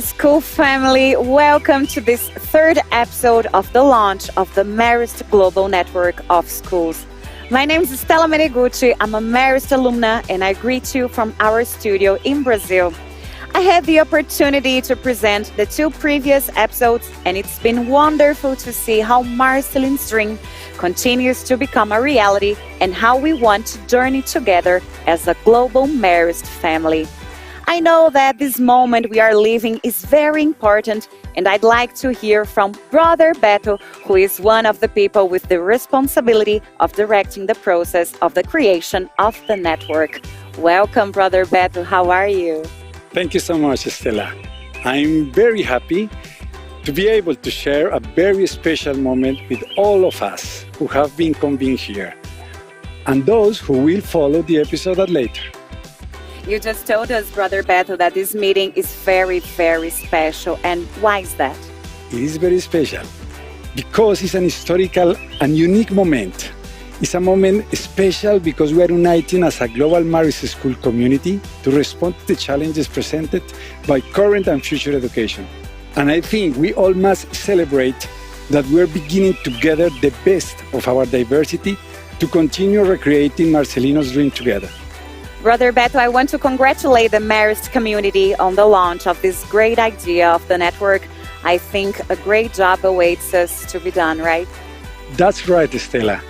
School family, welcome to this third episode of the launch of the Marist Global Network of Schools. My name is Stella Menegucci, I'm a Marist alumna and I greet you from our studio in Brazil. I had the opportunity to present the two previous episodes and it's been wonderful to see how Marcelin's dream continues to become a reality and how we want to journey together as a global Marist family. I know that this moment we are living is very important and I'd like to hear from Brother Beto, who is one of the people with the responsibility of directing the process of the creation of the network. Welcome, Brother Beto. How are you? Thank you so much, Stella. I'm very happy to be able to share a very special moment with all of us who have been convened here and those who will follow the episode later. You just told us, Brother Beto, that this meeting is very, very special. And why is that? It is very special because it's an historical and unique moment. It's a moment special because we are uniting as a global Marist school community to respond to the challenges presented by current and future education. And I think we all must celebrate that we're beginning together the best of our diversity to continue recreating Marcelino's dream together. Brother Beto, I want to congratulate the Marist community on the launch of this great idea of the network. I think a great job awaits us to be done, right? That's right, Stella.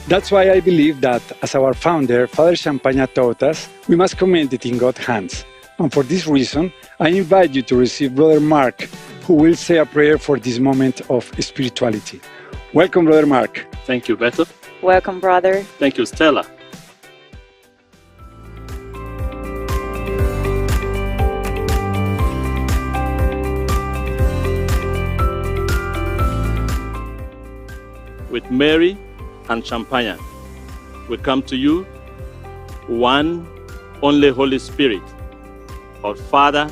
That's why I believe that, as our founder, Father Champagne, taught us, we must commend it in God's hands. And for this reason, I invite you to receive Brother Mark, who will say a prayer for this moment of spirituality. Welcome, Brother Mark. Thank you, Beto. Welcome, brother. Thank you, Stella. With Mary and Champagne, we come to you, one only Holy Spirit, our Father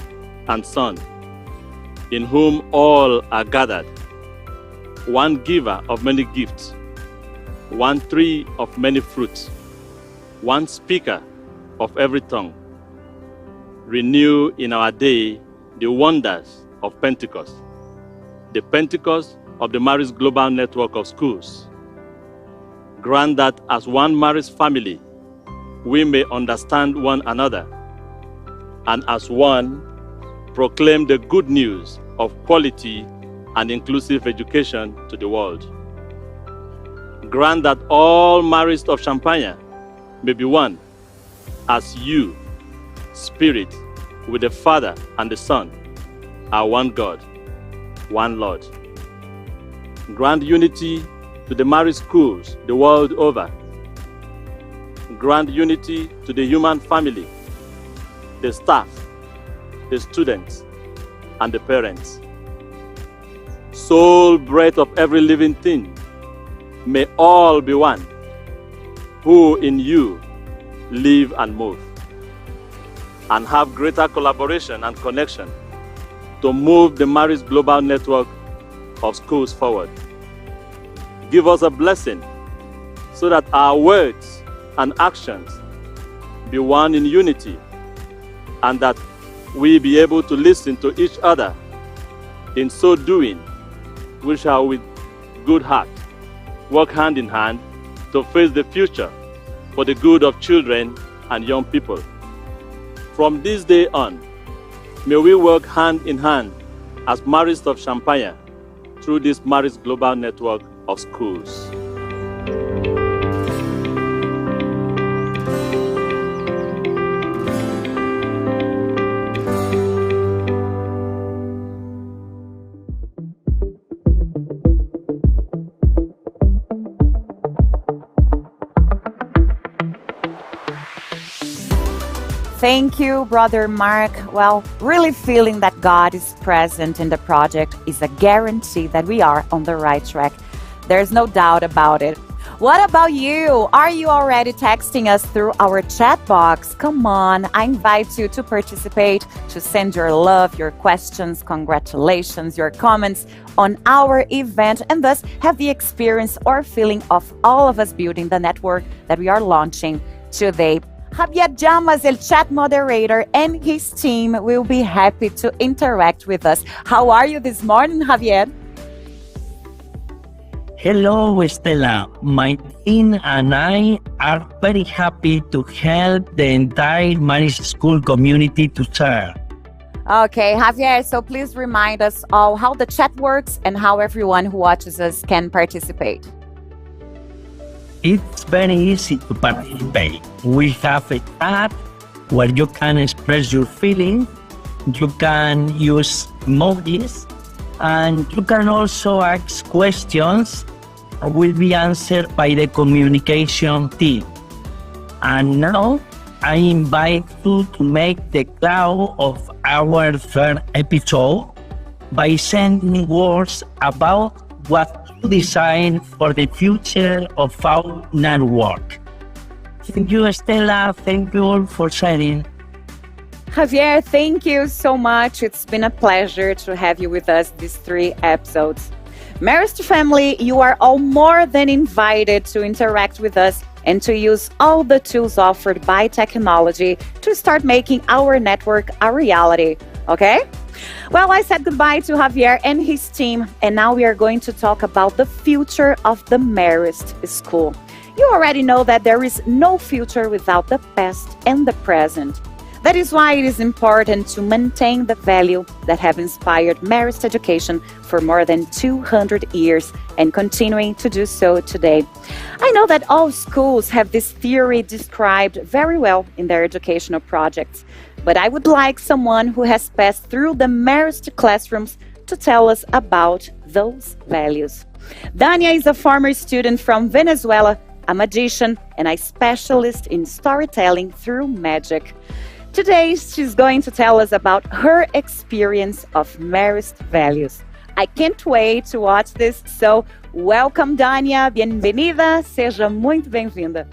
and Son, in whom all are gathered, one giver of many gifts, one tree of many fruits, one speaker of every tongue. Renew in our day the wonders of Pentecost, the Pentecost of the Marist Global Network of Schools. Grant that as one Marist family, we may understand one another, and as one, proclaim the good news of quality and inclusive education to the world. Grant that all Marist of Champagne may be one, as you, Spirit, with the Father and the Son, are one God, one Lord. Grant unity to the Marist schools the world over. Grant unity to the human family, the staff, the students, and the parents. Soul, breath of every living thing, may all be one, who in you live and move, and have greater collaboration and connection to move the Marist Global Network of Schools forward. Give us a blessing so that our words and actions be one in unity, and that we be able to listen to each other. In so doing, we shall with good heart work hand in hand to face the future for the good of children and young people. From this day on, may we work hand in hand as Marist of Champagne through this Marist Global Network of Schools. Thank you, Brother Mark. Well, really feeling that God is present in the project is a guarantee that we are on the right track. There's no doubt about it. What about you? Are you already texting us through our chat box? Come on, I invite you to participate, to send your love, your questions, congratulations, your comments on our event, and thus have the experience or feeling of all of us building the network that we are launching today. Javier Llamas, el chat moderator, and his team will be happy to interact with us. How are you this morning, Javier? Hello, Stella. My team and I are very happy to help the entire Marist school community to share. Okay, Javier, so please remind us all how the chat works and how everyone who watches us can participate. It's very easy to participate. We have a chat where you can express your feelings, you can use emojis, and you can also ask questions that will be answered by the communication team. And now I invite you to make the call of our third episode by sending words about what you design for the future of our network. Thank you, Stella. Thank you all for sharing. Javier, thank you so much. It's been a pleasure to have you with us these 3 episodes. Marist family, you are all more than invited to interact with us and to use all the tools offered by technology to start making our network a reality, okay? Well, I said goodbye to Javier and his team, and now we are going to talk about the future of the Marist school. You already know that there is no future without the past and the present. That is why it is important to maintain the value that have inspired Marist education for more than 200 years and continuing to do so today. I know that all schools have this theory described very well in their educational projects, but I would like someone who has passed through the Marist classrooms to tell us about those values. Dania is a former student from Venezuela, a magician, and a specialist in storytelling through magic. Today, she's going to tell us about her experience of Marist values. I can't wait to watch this, so welcome, Dania. Bienvenida, seja muito bem-vinda.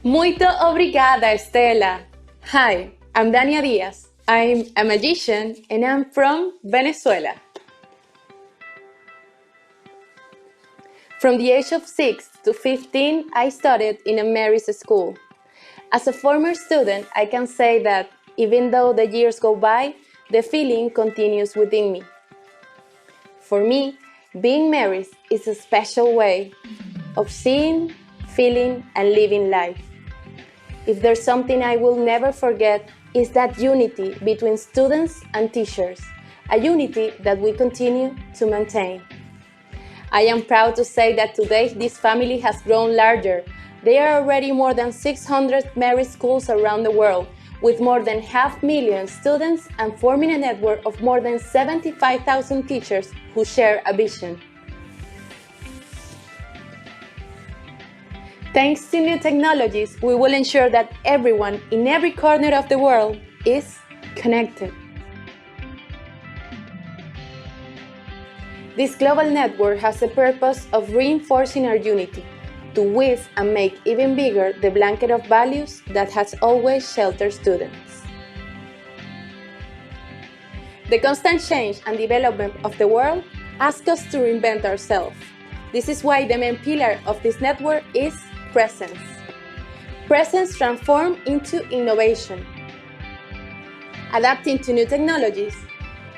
Muito obrigada, Stella. Hi, I'm Dania Diaz. I'm a magician and I'm from Venezuela. From the age of 6 to 15, I studied in a Marist school. As a former student, I can say that even though the years go by, the feeling continues within me. For me, being Marist is a special way of seeing, feeling, and living life. If there's something I will never forget, is that unity between students and teachers, a unity that we continue to maintain. I am proud to say that today this family has grown larger. There are already more than 600 Marist schools around the world, with more than 500,000 students and forming a network of more than 75,000 teachers who share a vision. Thanks to new technologies, we will ensure that everyone in every corner of the world is connected. This global network has the purpose of reinforcing our unity, to weave and make even bigger the blanket of values that has always sheltered students. The constant change and development of the world ask us to reinvent ourselves. This is why the main pillar of this network is presence. Presence transformed into innovation, adapting to new technologies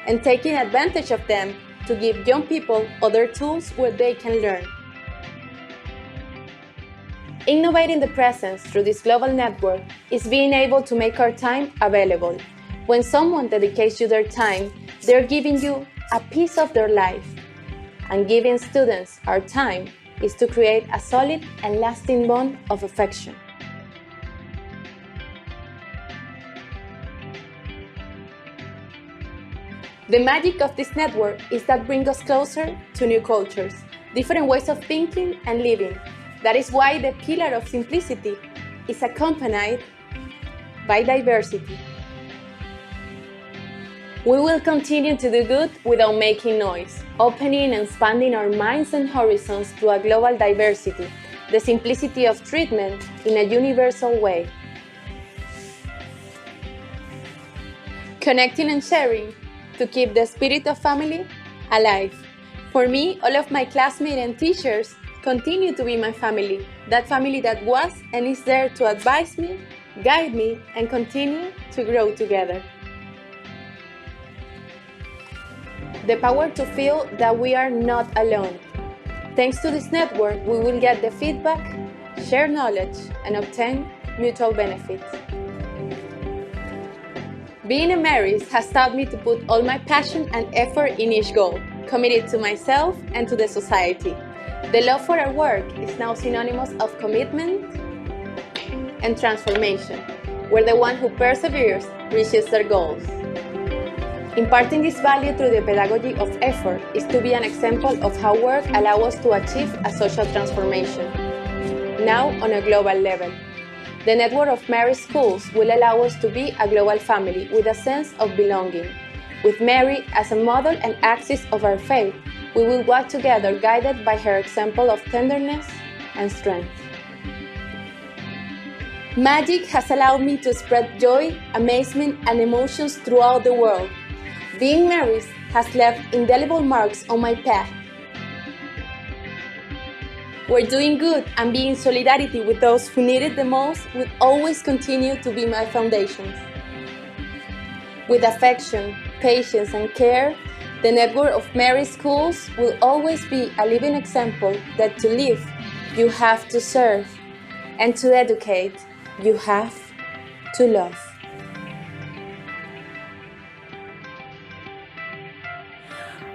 and taking advantage of them to give young people other tools where they can learn. Innovating the presence through this global network is being able to make our time available. When someone dedicates you their time, they're giving you a piece of their life. And giving students our time is to create a solid and lasting bond of affection. The magic of this network is that brings us closer to new cultures, different ways of thinking and living. That is why the pillar of simplicity is accompanied by diversity. We will continue to do good without making noise, opening and expanding our minds and horizons to a global diversity, the simplicity of treatment in a universal way. Connecting and sharing to keep the spirit of family alive. For me, all of my classmates and teachers continue to be my family, that family that was and is there to advise me, guide me, and continue to grow together. The power to feel that we are not alone. Thanks to this network, we will get the feedback, share knowledge, and obtain mutual benefits. Being a Marist has taught me to put all my passion and effort in each goal, committed to myself and to the society. The love for our work is now synonymous of commitment and transformation, where the one who perseveres reaches their goals. Imparting this value through the pedagogy of effort is to be an example of how work allows us to achieve a social transformation, now on a global level. The network of Marist schools will allow us to be a global family with a sense of belonging. With Mary as a model and axis of our faith, we will walk together guided by her example of tenderness and strength. Magic has allowed me to spread joy, amazement, and emotions throughout the world. Being Marist has left indelible marks on my path, where doing good and being in solidarity with those who need it the most will always continue to be my foundations. With affection, patience, and care, the network of Marist schools will always be a living example that to live, you have to serve, and to educate, you have to love.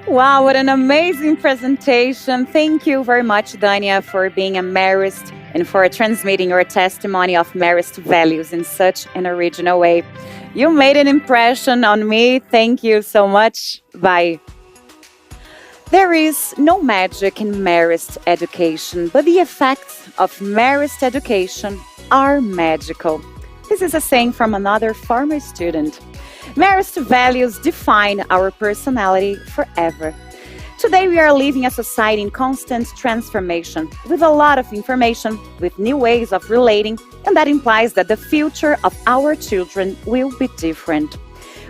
Wow, what an amazing presentation. Thank you very much, Dania, for being a Marist and for transmitting your testimony of Marist values in such an original way. You made an impression on me. Thank you so much. Bye. There is no magic in Marist education, but the effects of Marist education are magical. This is a saying from another former student. Marist values define our personality forever. Today we are living a society in constant transformation, with a lot of information, with new ways of relating, and that implies that the future of our children will be different.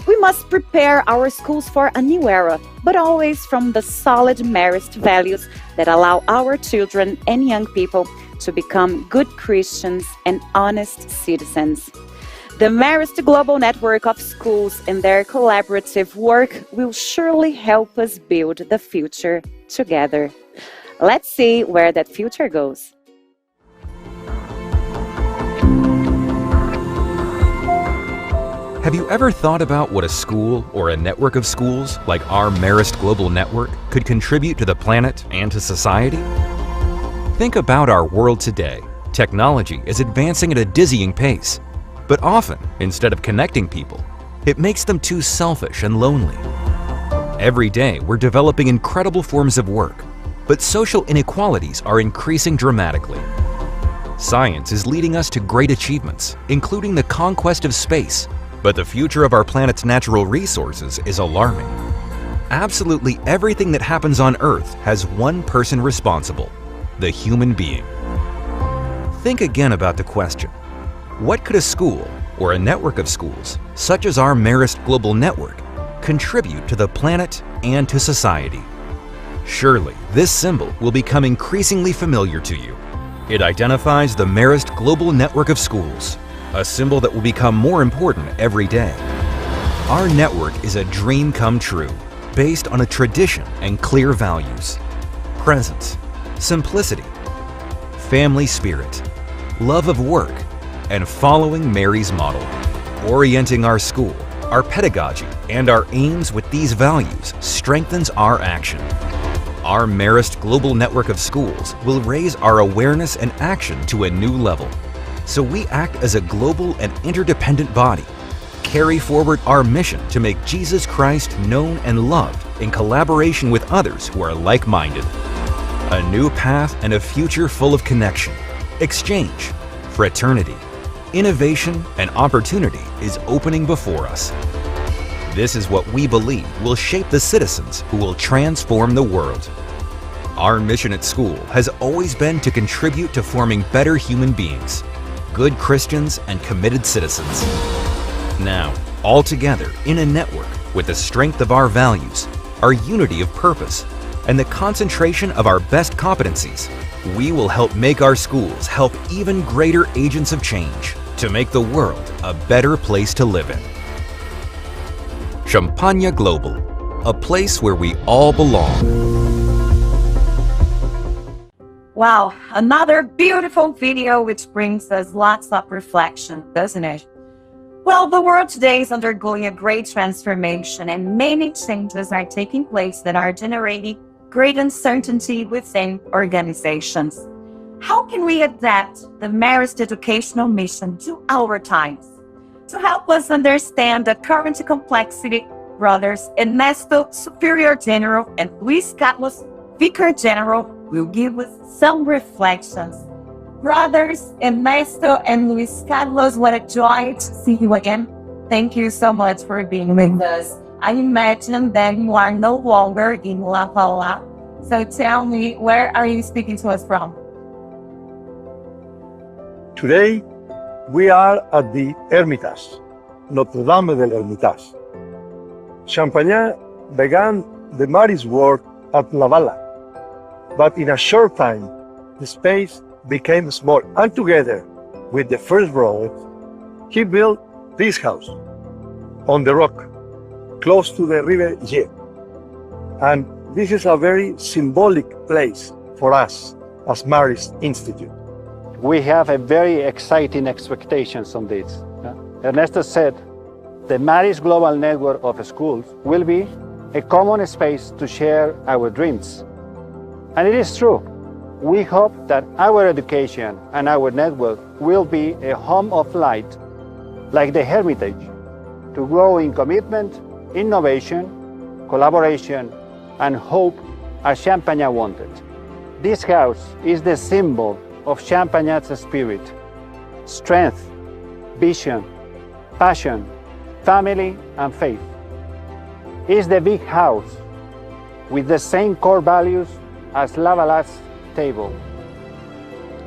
We must prepare our schools for a new era, but always from the solid Marist values that allow our children and young people to become good Christians and honest citizens. The Marist Global Network of Schools and their collaborative work will surely help us build the future together. Let's see where that future goes. Have you ever thought about what a school or a network of schools like our Marist Global Network could contribute to the planet and to society? Think about our world today. Technology is advancing at a dizzying pace. But often, instead of connecting people, it makes them too selfish and lonely. Every day, we're developing incredible forms of work, but social inequalities are increasing dramatically. Science is leading us to great achievements, including the conquest of space, but the future of our planet's natural resources is alarming. Absolutely everything that happens on Earth has one person responsible: the human being. Think again about the question. What could a school or a network of schools, such as our Marist Global Network, contribute to the planet and to society? Surely, this symbol will become increasingly familiar to you. It identifies the Marist Global Network of Schools, a symbol that will become more important every day. Our network is a dream come true, based on a tradition and clear values: presence, simplicity, family spirit, love of work, and following Mary's model. Orienting our school, our pedagogy, and our aims with these values strengthens our action. Our Marist Global Network of Schools will raise our awareness and action to a new level, so we act as a global and interdependent body, carry forward our mission to make Jesus Christ known and loved in collaboration with others who are like-minded. A new path and a future full of connection, exchange, fraternity, innovation, and opportunity is opening before us. This is what we believe will shape the citizens who will transform the world. Our mission at school has always been to contribute to forming better human beings, good Christians, and committed citizens. Now, all together in a network with the strength of our values, our unity of purpose, and the concentration of our best competencies, we will help make our schools help even greater agents of change to make the world a better place to live in. Champagne Global, a place where we all belong. Wow, another beautiful video which brings us lots of reflection, doesn't it? Well, the world today is undergoing a great transformation and many changes are taking place that are generating great uncertainty within organizations. How can we adapt the Marist educational mission to our times? To help us understand the current complexity, brothers Ernesto, Superior General, and Luis Carlos, Vicar General, will give us some reflections. Brothers Ernesto and Luis Carlos, what a joy to see you again. Thank you so much for being with us. I imagine that you are no longer in La Paula. So tell me, where are you speaking to us from? Today, we are at the Hermitage, Notre Dame del Hermitage. Champagnat began the Marist work at La Valla, but in a short time, the space became small, and together with the first brother, he built this house on the rock, close to the River Ye. And this is a very symbolic place for us as Marist Institute. We have a very exciting expectations on this. Ernesto said, the Marist Global Network of Schools will be a common space to share our dreams. And it is true. We hope that our education and our network will be a home of light, like the Hermitage, to grow in commitment, innovation, collaboration, and hope as Champagnat wanted. This house is the symbol of Champagnat's spirit, strength, vision, passion, family, and faith. It is the big house with the same core values as La Valla's table.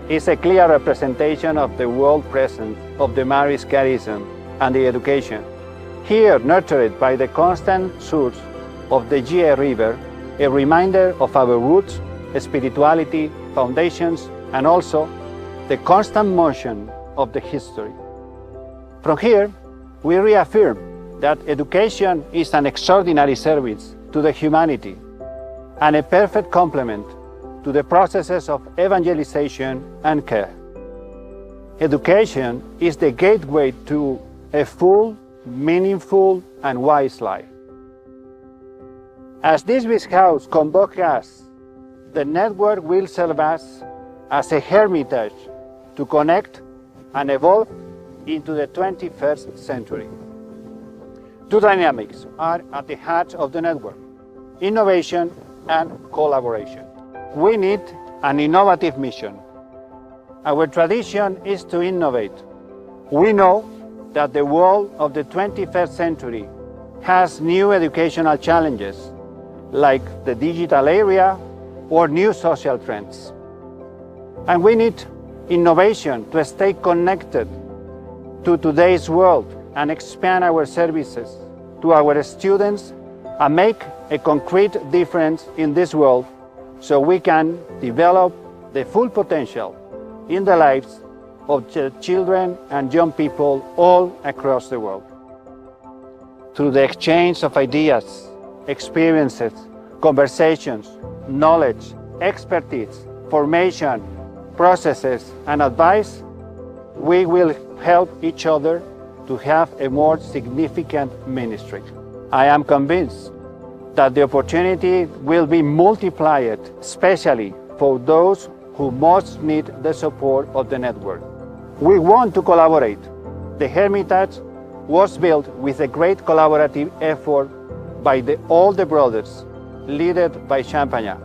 It's a clear representation of the world presence of the Marist charism and the education. Here, nurtured by the constant source of the Gie River, a reminder of our roots, spirituality, foundations, and also the constant motion of the history. From here, we reaffirm that education is an extraordinary service to the humanity and a perfect complement to the processes of evangelization and care. Education is the gateway to a full, meaningful, and wise life. As this big house convoques us, the network will serve us as a hermitage to connect and evolve into the 21st century. Two dynamics are at the heart of the network: innovation and collaboration. We need an innovative mission. Our tradition is to innovate. We know that the world of the 21st century has new educational challenges, like the digital area or new social trends. And we need innovation to stay connected to today's world and expand our services to our students and make a concrete difference in this world so we can develop the full potential in the lives of the children and young people all across the world. Through the exchange of ideas, experiences, conversations, knowledge, expertise, formation, processes, and advice, we will help each other to have a more significant ministry. I am convinced that the opportunity will be multiplied, especially for those who most need the support of the network. We want to collaborate. The Hermitage was built with a great collaborative effort by all the brothers, led by Champagnat.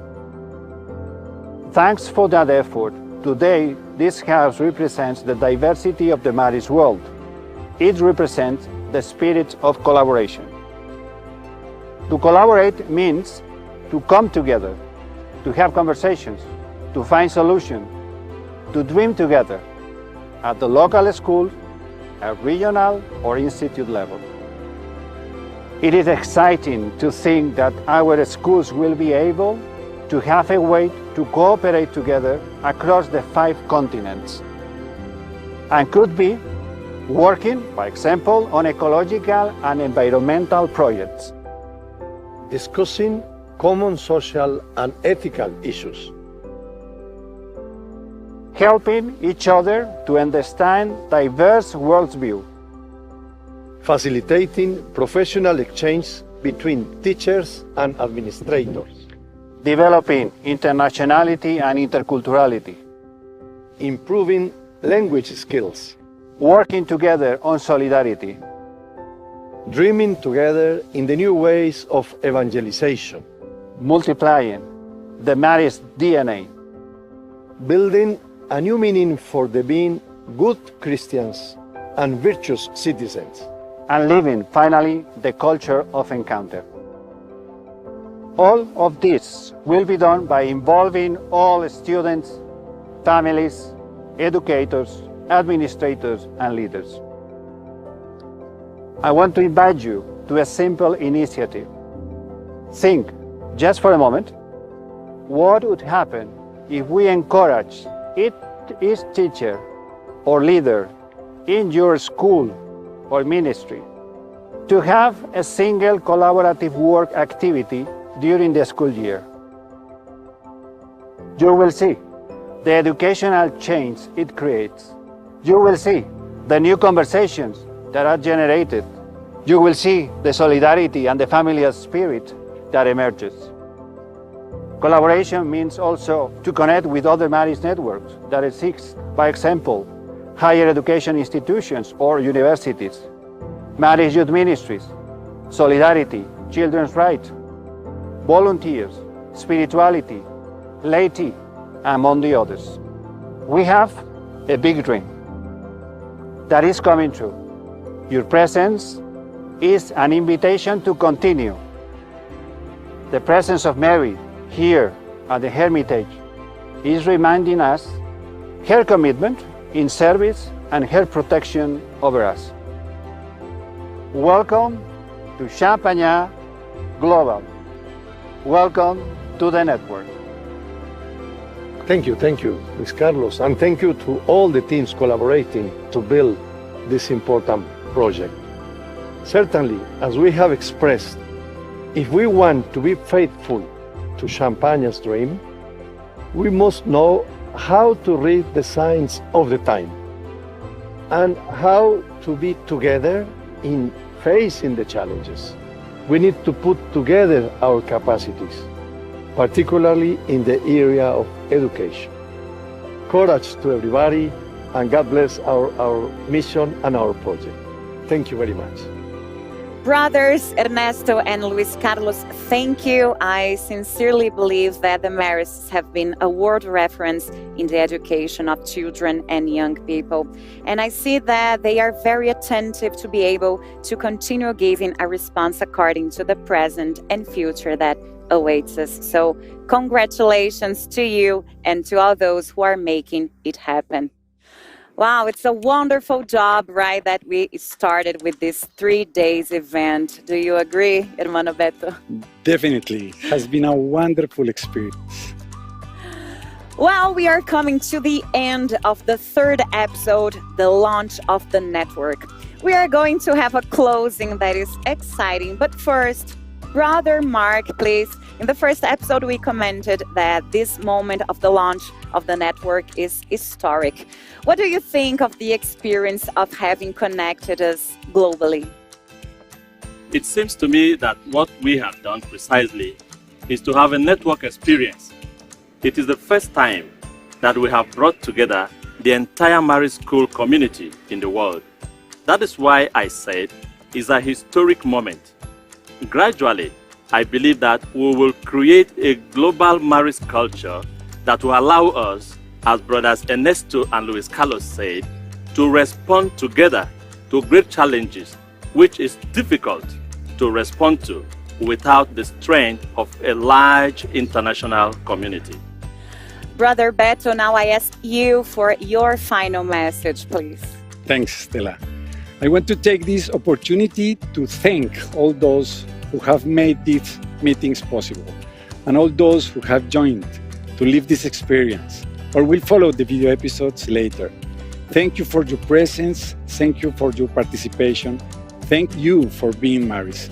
Thanks for that effort. Today, this house represents the diversity of the Marist world. It represents the spirit of collaboration. To collaborate means to come together, to have conversations, to find solutions, to dream together at the local school, at regional or institute level. It is exciting to think that our schools will be able to have a way to cooperate together across the 5 continents, and could be working, for example, on ecological and environmental projects, discussing common social and ethical issues, helping each other to understand diverse worldview, facilitating professional exchange between teachers and administrators, developing internationality and interculturality, improving language skills, working together on solidarity, dreaming together in the new ways of evangelization, multiplying the Marist DNA, building a new meaning for the being good Christians and virtuous citizens, and living, finally, the culture of encounter. All of this will be done by involving all students, families, educators, administrators, and leaders. I want to invite you to a simple initiative. Think, just for a moment, what would happen if we encourage each teacher or leader in your school or ministry to have a single collaborative work activity during the school year. You will see the educational change it creates. You will see the new conversations that are generated. You will see the solidarity and the familiar spirit that emerges. Collaboration means also to connect with other Marist networks that exist, by example, higher education institutions or universities, Marist youth ministries, solidarity, children's rights, volunteers, spirituality, laity, among the others. We have a big dream that is coming true. Your presence is an invitation to continue. The presence of Mary here at the Hermitage is reminding us her commitment in service and her protection over us. Welcome to Champagnat Global. Welcome to the network. Thank you, Luis Carlos, and thank you to all the teams collaborating to build this important project. Certainly, as we have expressed, if we want to be faithful to Champagne's dream, we must know how to read the signs of the time and how to be together in facing the challenges. We need to put together our capacities, particularly in the area of education. Courage to everybody, and God bless our mission and our project. Thank you very much. Brothers Ernesto and Luis Carlos, thank you. I sincerely believe that the Marists have been a world reference in the education of children and young people. And I see that they are very attentive to be able to continue giving a response according to the present and future that awaits us. So congratulations to you and to all those who are making it happen. Wow, it's a wonderful job, right, that we started with this 3 days event. Do you agree, Hermano Beto? Definitely. It has been a wonderful experience. Well, we are coming to the end of the 3rd episode, the launch of the network. We are going to have a closing that is exciting, but first, Brother Mark, please. In the 1st episode, we commented that this moment of the launch of the network is historic. What do you think of the experience of having connected us globally? It seems to me that what we have done precisely is to have a network experience. It is the first time that we have brought together the entire Marist school community in the world. That is why I said it's a historic moment. Gradually, I believe that we will create a global Marist culture that will allow us, as brothers Ernesto and Luis Carlos said, to respond together to great challenges, which is difficult to respond to without the strength of a large international community. Brother Beto, now I ask you for your final message, please. Thanks, Stella. I want to take this opportunity to thank all those who have made these meetings possible. and all those who have joined to live this experience or will follow the video episodes later. Thank you for your presence. Thank you for your participation. Thank you for being Marist.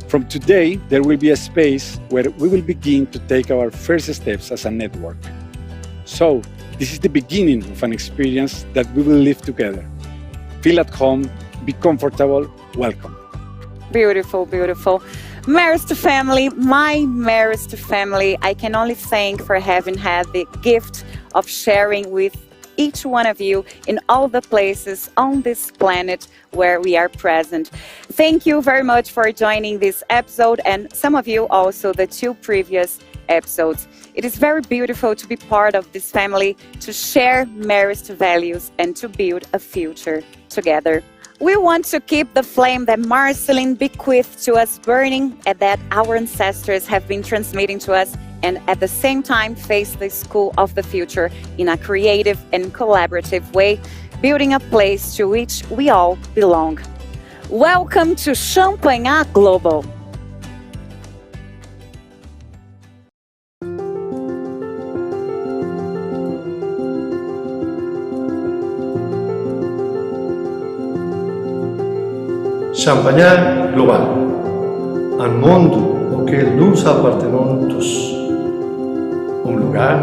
From today, there will be a space where we will begin to take our first steps as a network. So, this is the beginning of an experience that we will live together. Feel at home, be comfortable, welcome. Beautiful, beautiful. Marist family, my Marist family, I can only thank for having had the gift of sharing with each one of you in all the places on this planet where we are present. Thank you very much for joining this episode, and some of you also the 2 previous episodes. It is very beautiful to be part of this family, to share Marist values and to build a future together. We want to keep the flame that Marceline bequeathed to us burning and that our ancestors have been transmitting to us, and at the same time face the school of the future in a creative and collaborative way, building a place to which we all belong. Welcome to Champagnat Global. Champagnat global, un mundo auquel nous appartenons tous, un lugar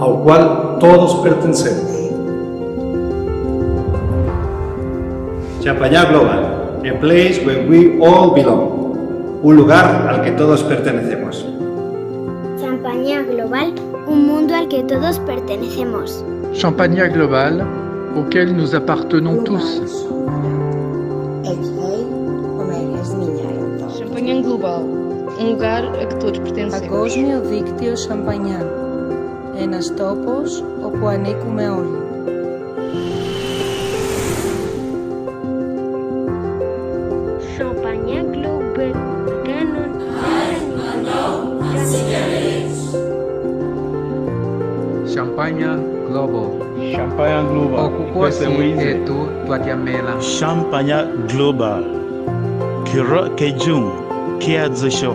ao qual todos pertencemos. Champagnat global, a place where we all belong, un lugar al que todos pertenecemos. Champagnat global, un mundo al que todos pertenecemos. Champagnat global, auquel nous appartenons tous. Champagnat global, lugar a que todos pertencemos. Παγκόσμιο δίκτυο Champagnat, ένας τόπος όπου ανήκουμε όλοι. Champagnat global, canon. Champagnat global. Champagnat global. Okukosi etu twatiamela. Champagnat global. Kiro kejung kiadzisho.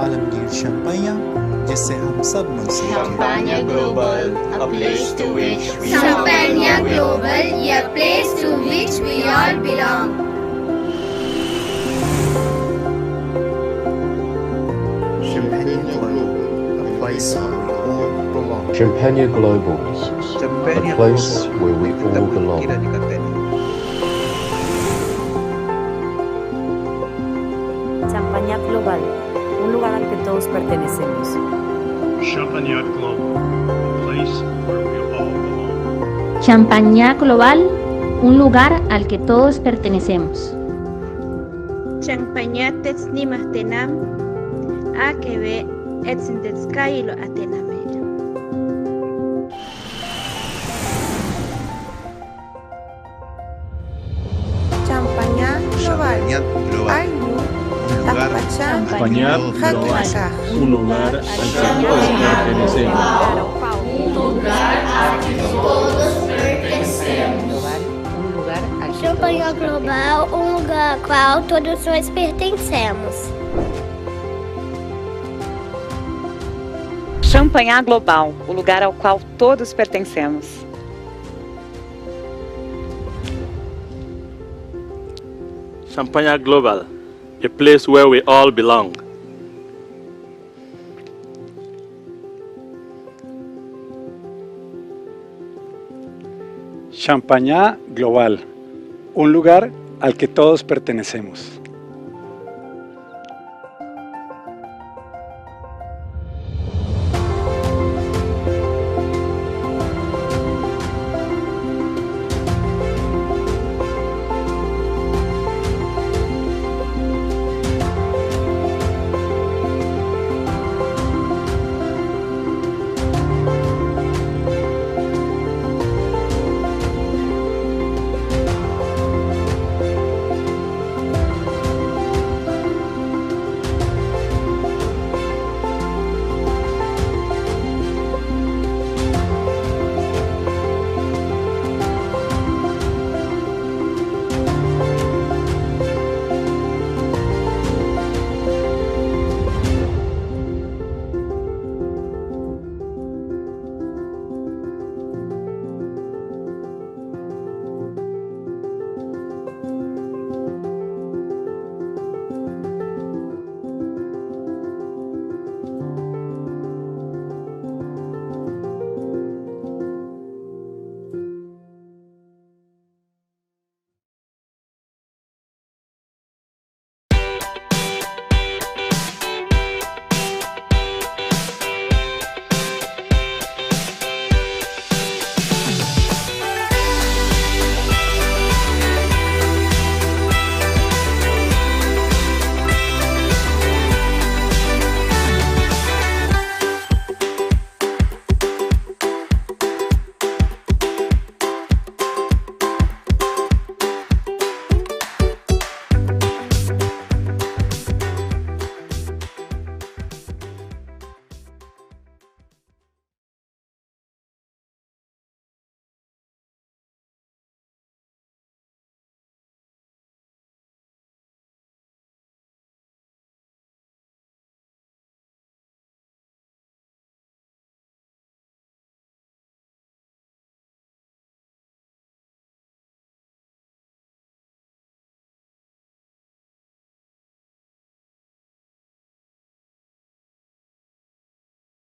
Alamgir champagne जिससे हम सब मुंसलिक हैं। Champagnat global, a place to which we all Champagnat global, a place to which we all belong. Champagne global, a place where we all belong. Champagne global, a place where we all belong. Champagnat global, un lugar al que todos pertenecemos. Champagnat global, a place where we all belong. Champagnat global, un lugar al que todos pertenecemos. Champagnat tetsnimah tenam, akebe etsintetskayilo atenamel. Champagnat global, ainu, Champagnat global, un lugar al que todos pertenecemos. Champagnat global, um lugar ao qual todos nós pertencemos. Champagnat global, o lugar ao qual todos pertencemos. Champagnat global, a place where we all belong. Champagnat global, un lugar al que todos pertenecemos.